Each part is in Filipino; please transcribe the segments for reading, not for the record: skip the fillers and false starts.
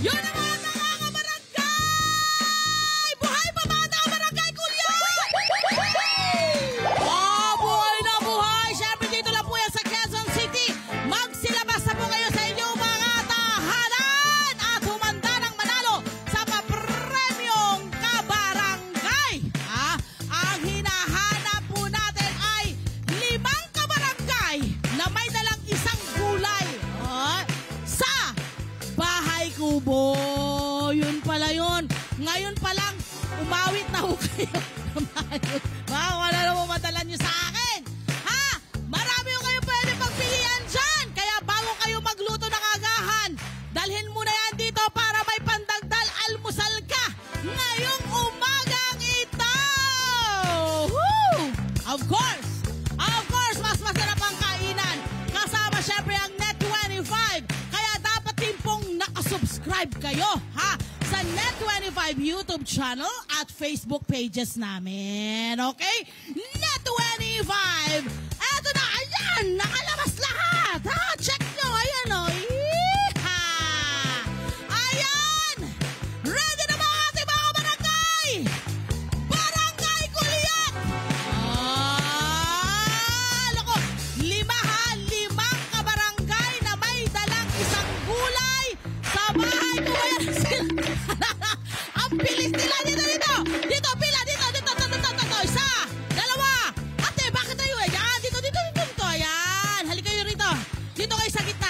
Yun ang mga barangay! Buhay pa mga barangay, Kuya! Oh, buhay na buhay! Siyempre dito lang po yan sa Quezon City. Magsilabas na po kayo sa inyong mga tahanan at humanda ng manalo sa papremyong kabarangay. Ang hinahanap po natin ay 5 kabarangay na may dalang isang gulay sa bahay kubo. Yun pala yun. Ngayon pa lang, umawit na ho kayo. Wala na mo madala nyo sa akin. Marami ho kayo pwede pagpilian dyan. Kaya bago kayo magluto ng agahan, dalhin mo na yan dito para may pandagdal almusal ka ngayong umagang ito. Woo! Of course, mas masarap ang kainan. Kasama syempre ang Net25. Kaya dapat din pong nakasubscribe kayo sa Net25 YouTube channel at Facebook pages namin. Okay? Net25! Eto na, ayan! Nakalabas lahat! Check nyo! Ayan o! Ayan! Ready na ba ating mga barangay? Barangay Kuliat! Loko! 5 kabarangay na may dalang isang gulay sa bahay ko. Ang bilis nila dito! Pila! Dito! Isa! 2! Ate, bakit tayo? Ayan! Dito! Ayan! Halika kayo rito! Dito kayo sa gitna!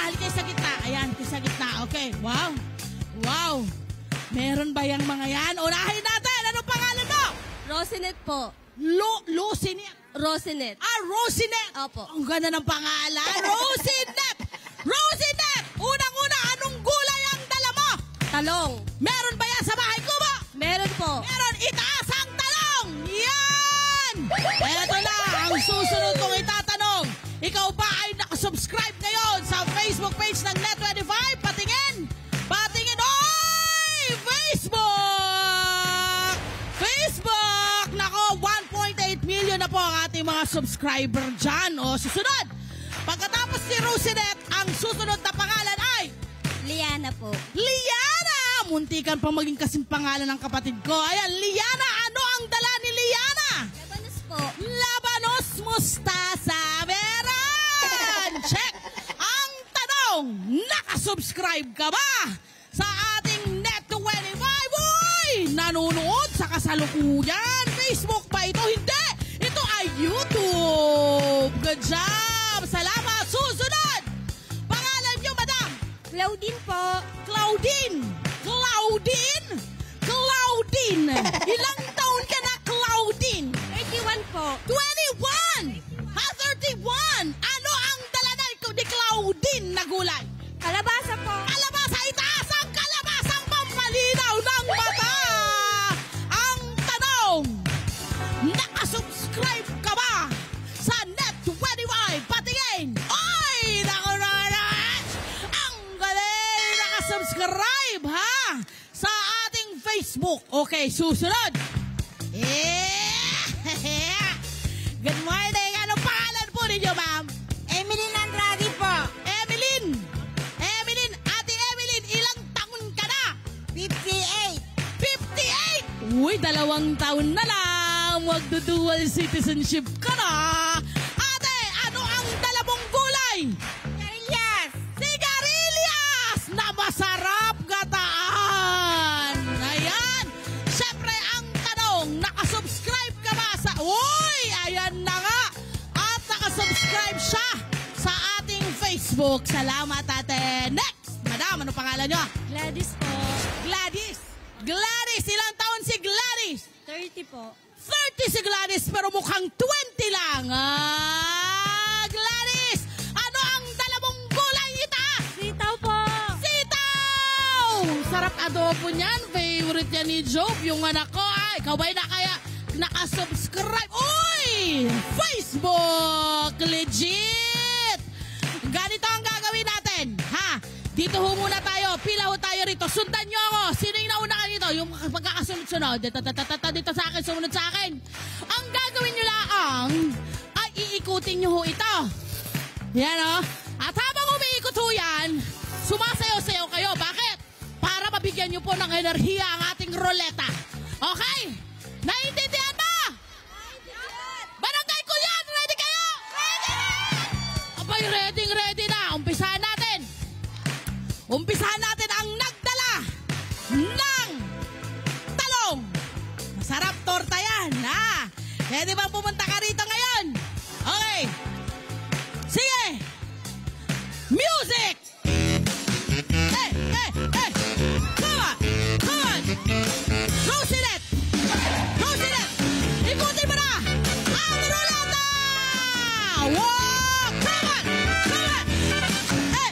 Ayan, kayo sa gitna. Okay. Wow! Meron ba yung mga yan? Unahin natin! Anong pangalan mo? Rosinet po. Lucinet? Rosinet. Rosinet! Opo. Ang ganda ng pangalan! Rosinet! Unang-una, anong gulay ang dala mo? Talong. Meron ba yan sa bahay ko mo? Meron po. Meron, itaas ang talong! Yan! Eto na, ang susunod kong itatanong. Ikaw ba ay nakasubscribe ngayon sa Facebook page ng Net25? Patingin! Oy! Facebook! Nako, 1.8 million na po ang ating mga subscriber dyan. O, susunod! Pagkatapos ni Rosinet, ang susunod na pangalan ay Liana po. Liana! Muntikan pang maging kasing pangalan ng kapatid ko. Ayan, Liana, ano ang dala ni Liana? Labanos po. Labanos mustasa. Meron! Check! Ang tanong, nakasubscribe ka ba sa ating Net25? Uy! Nanonood sa kasalukuyan. Facebook ba ito? Hindi! Ito ay YouTube. Good job! Salamat! Susunod! Pangalan niyo, madam? Claudine po. Claudine! Ilang taon ka na, Claudine? 31 po. 21! 31! Ano ang dala na ni Claudine na gulay? Kalabasa po. Kalabasa! Itaas ang kalabasang pampalinaw ng mata! Ang tanong, nakasubscribe ka ba sa Net25? Patingin! Oy! Ang galing! Nakasubscribe, sa ating Facebook. Okay, susunod. Good morning. Anong pangalan po ninyo, ma'am? Emeline Andrade po. Emeline, Ate Emeline, ilang taon ka na? 58. 58! Uy, 2 taon na lang. Magdudual citizenship ka na. Ate, ano ang dala mong gulay? Sigarilyas! Na masarap gataan. Ayan. Siyempre, ang tanong, nakasubscribe ka ba sa... Uy, ayan na nga. At nakasubscribe siya sa ating Facebook. Salamat, ate. Next, madam, ano pangalan nyo? Gladys po. Gladys, ilang taon si Gladys? 30 po. 30 si Gladys, pero mukhang 20 lang. Gladys, ano ang dala mong gulay itaas? Sitaw po. Sitaw! Sarap adobo niyan. Favorite yan ni Job. Yung anak ko, ikaw ba'y nakasubscribe? Uy! Facebook! Legit! Ganito ang gagawin natin, Dito ho muna tayo. Pila ho tayo rito. Sundan nyo ako. Sino yung nauna ka dito? Yung pagkakasunod-sunod. Dito sa akin. Sumunod sa akin. Ang gagawin nyo lang ay iikutin nyo ho ito. Yan o. At habang umiikot ho yan, sumasayaw-sayaw kayo. Bakit? Para mabigyan po ng enerhiya ang ating ruleta. Okay? Naiintindihan mo? Barangay Kulyan, ready kayo? Ready! Abay, ready na. Umpisahan natin. Umpisahan natin ang nagdala ng talong. Masarap torta yan, ha? Pwede bang pumunta ka rito ngayon? Okay. Sige. Music! Hey! Come on! Rosilet! Ikutin mo na! Ang ruleta! Wow! Come on! Hey!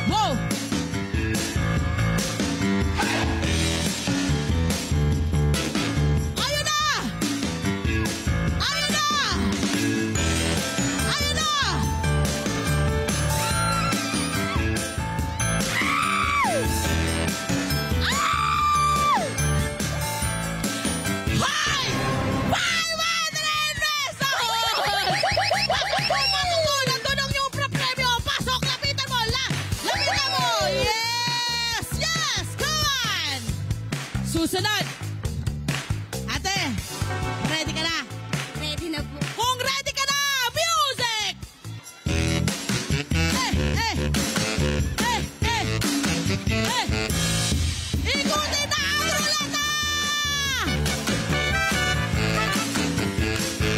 Wow! Ayun na! Susunod. Ate, ready ka na? Ready na po. Kung ready ka na, music! Ikutin na ang ruleta!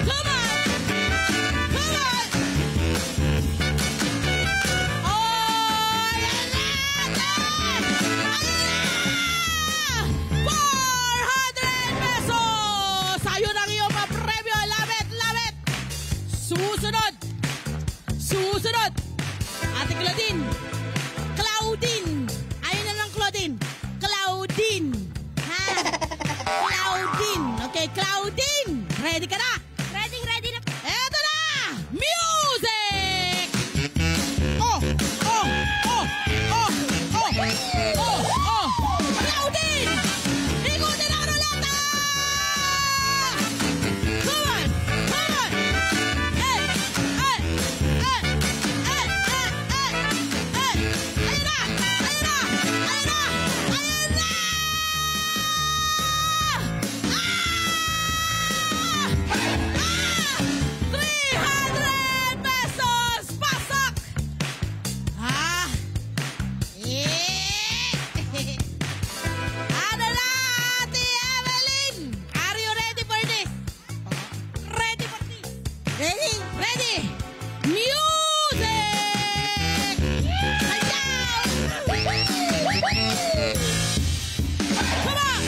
Come on! Oh, yan na! 400 pesos! Ayun ang iyong papremyo. Labit! Susunod! Ate Claudine. Ayun na lang, Claudine. Ha? Claudine. Okay, Claudine. Ready ka na? Ready na po. Eto na! Music! Oh! Claudine! Ikutin ang ruleta! Come on! Ayun na! 300 pesos! Pasok! Ano na, Ate Evelyn? Are you ready for this? Ready? Music! Ayaw! Come on!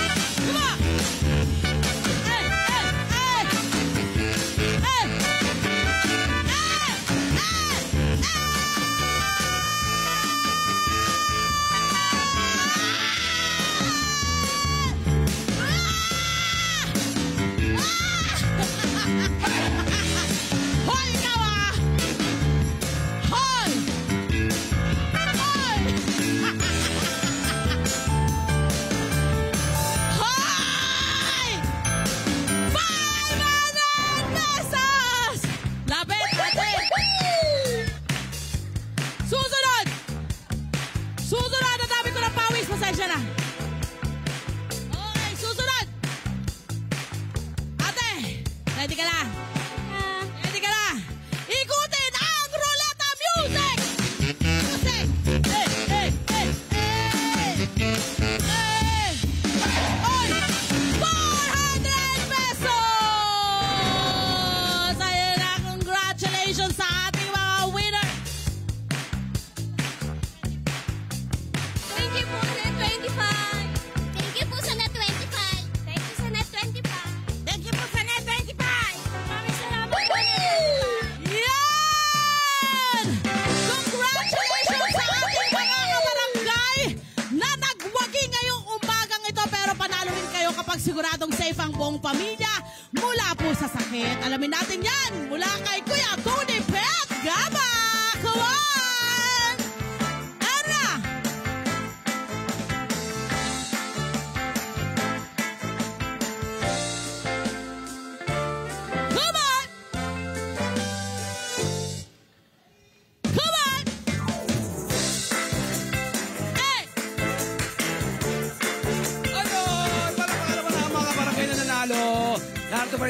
Hoy, ikaw ah! Hoy! Hoy! 500 pesos! Lapit, ate! Susunod! Ang dami ko ng pawis. Pasensya na. Okay, susunod! Ate, ready ka na? Ikutin ang ruleta music! Oy! 400 pesos! Ayun na, congratulations sa ating mga winner! Thank you po sa Net 25. Thank you po sa Net 25. Thank you sa Net 25. Thank you po sa Net 25. Maraming salamat po, Net 25. Yan! Congratulations sa ating mga kabarangay na nagwagi ngayong umagang ito, pero panalo rin kayo kapag siguradong safe ang buong pamilya mula po sa sakit. Alamin natin yan mula kay Kuya Tony Pet Gaba! Come on! Ara! Come on!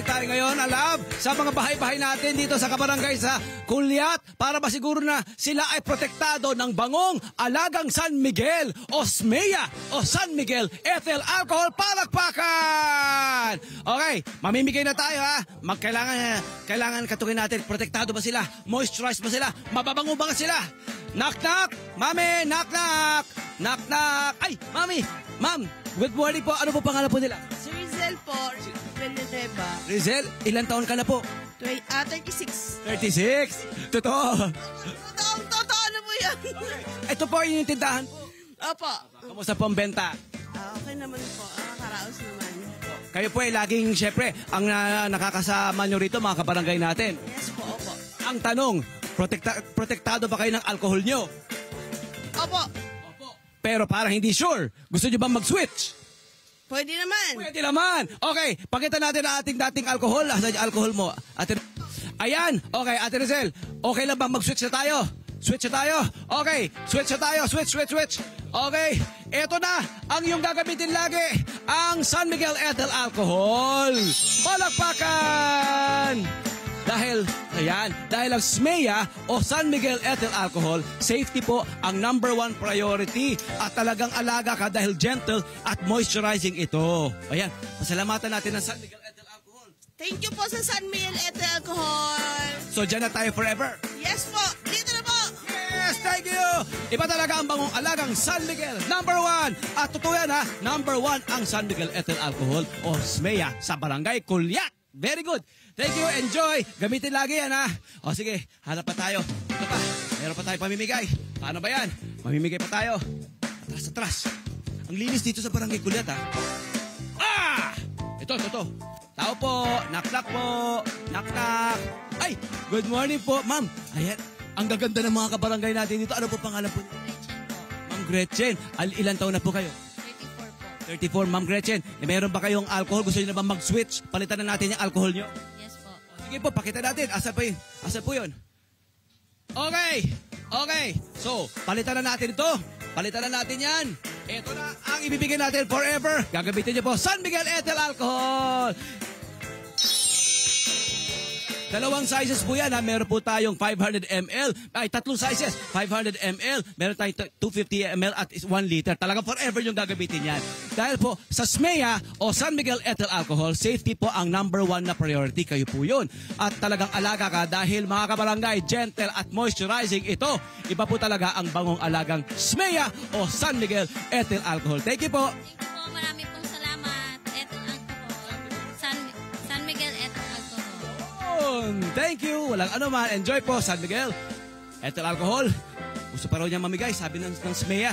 balik tayo ngayon, alam, sa mga bahay-bahay natin dito sa kabarangay sa Kulyat para masiguro na sila ay protektado ng bangong alagang San Miguel o SMEA o San Miguel Ethyl Alcohol. Palakpakan! Okay, mamimigay na tayo ha. Kailangan katungin natin, protektado ba sila? Moisturized ba sila? Mababango ba sila? Knock-knock! Mami, knock-knock! Knock-knock! Ay, mami! Ma'am, good morning po. Ano po pangalan po nila? Si Rizel po, Villanueva. Rizel, ilang taon ka na po? 36. 36. Totoo. Totoo na po yan. Ito po yung tindahan po. Opo. Kamusta po ang benta? Okay naman po. Nakakaraos naman. Kayo po ay laging, syempre, ang nakakasama nyo rito, mga kabarangay natin. Yes po, opo. Ang tanong, protektado ba kayo ng alcohol nyo? Opo. Pero para hindi sure, gusto nyo bang mag-switch? Pwede naman. Pwede naman. Okay, pakita natin ang ating dating alcohol. Asan yung alcohol mo? Ayan. Okay, Ate Rizel. Okay lang ba mag-switch na tayo? Switch na tayo. Okay, switch na tayo. Switch. Okay, eto na ang iyong gagamitin lagi. Ang San Miguel Ethyl Alcohol. Palakpakan! Dahil ang SMEA o San Miguel Ethyl Alcohol, safety po ang #1 priority at talagang alaga ka dahil gentle at moisturizing ito. Ayan, pasalamatan natin ang San Miguel Ethyl Alcohol. Thank you po sa San Miguel Ethyl Alcohol. So dyan na tayo forever. Yes po. Dito na po. Yes, thank you! Iba talaga ang bangong alagang San Miguel, #1. At totoo yan ha, #1 ang San Miguel Ethyl Alcohol o SMEA sa Barangay Kulyat. Very good. Thank you. Enjoy. Gamitin lagi yan ha. O sige, hanap pa tayo. Ito pa. Meron pa tayo pamimigay. Paano ba yan? Mamimigay pa tayo. Atras. Ang linis dito sa Barangay Kulyat ha. Ah! Ito. Tao po. Knock-knock po. Knock-knock. Ay, good morning po, ma'am. Ayan. Ang gaganda ng mga kabarangay natin dito. Ano po pangalan po? Ma'am Gretchen. Ilan taon na po kayo? 34, Ma'am Gretchen. Meron ba kayong alcohol? Gusto niyo na ba mag-switch? Palitan na natin yung alcohol niyo? Yes po. Sige po, pakita natin. Asan po yun? Okay. So, palitan na natin ito. Palitan na natin yan. Ito na ang ibibigay natin forever. Gagamitin niyo po San Miguel Ethyl Alcohol. Dalawang sizes po yan ha. Meron po tayong 500 ml. Ay, tatlong sizes. 500 ml. Meron tayong 250 ml at 1 liter. Talagang forever yung gagamitin yan. Dahil po sa SMEA o San Miguel Ethyl Alcohol, safety po ang #1 na priority. Kayo po yun. At talagang alaga ka dahil mga kabarangay, gentle at moisturizing ito. Iba po talaga ang bangong alagang SMEA o San Miguel Ethyl Alcohol. Thank you po. Thank you po. Marami pong salamat. Ethyl Alcohol. San Miguel Ethyl Alcohol. Thank you. Walang anuman. Enjoy po, San Miguel Ethyl Alcohol. Gusto pa raw niya mamigay, sabi ng SMEA.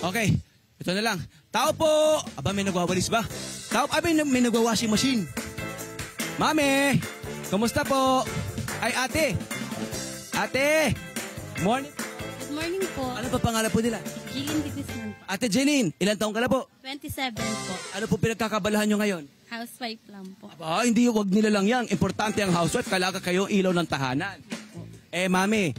Okay, ito na lang. Tao po. Aba, may nagwawalis ba? Tao, may nagwawashing machine. Mami, kumusta po? Ay, ate. Morning. Good morning po. Ano pa pangalan po nila? Jillian Divisman po. Ate Jeline, ilang taong ka na po? 27 po. Ano po pinagkakabalahan nyo ngayon? Housewife lang po. Aba, hindi, wag nila lang yan. Importante ang housewife. Kailangan kayo ilaw ng tahanan. Mami,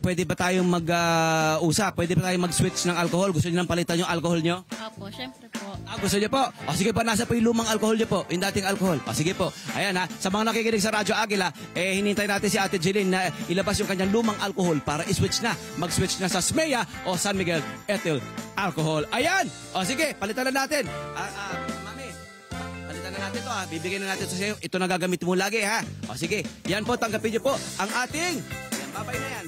pwede ba tayong mag-usap? Pwede ba tayong mag-switch ng alcohol? Gusto niyo nang palitan yung alcohol nyo? Opo, syempre po. Gusto niyo po? O sige po, nasa po yung lumang alcohol niyo po. Yung dating alcohol. O sige po. Ayan ha. Sa mga nakikinig sa Radyo Agila, hinintay natin si Ate Jeline na ilabas yung kanyang lumang alcohol para i-switch na. Mag-switch na sa SMEA o San Miguel Ethyl Alcohol. Ayan! O sige, palitan na natin. Mami, palitan na natin to ha. Bibigyan na natin to sa iyo. Ito na gagamitin mo lagi ha. O sige, yan po, tanggapin niyo po ang ating... Babay na yan.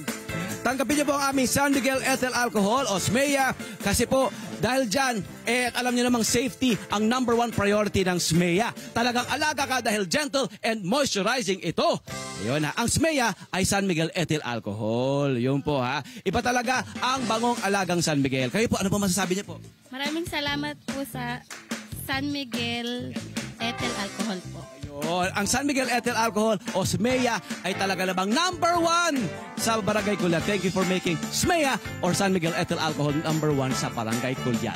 Tanggapin niyo po ang aming San Miguel Ethyl Alcohol o SMEA kasi po dahil dyan, alam niyo namang safety ang #1 priority ng SMEA. Talagang alaga ka dahil gentle and moisturizing ito. Ayun ha, ang SMEA ay San Miguel Ethyl Alcohol. Yun po ha. Iba talaga ang bangong alagang San Miguel. Kayo po, ano po masasabi niyo po? Maraming salamat po sa San Miguel Ethyl Alcohol po. Ang San Miguel Ethyl Alcohol o SMEA ay talaga namang #1 sa Barangay Kulyat. Thank you for making SMEA or San Miguel Ethyl Alcohol #1 sa Barangay Kulyat.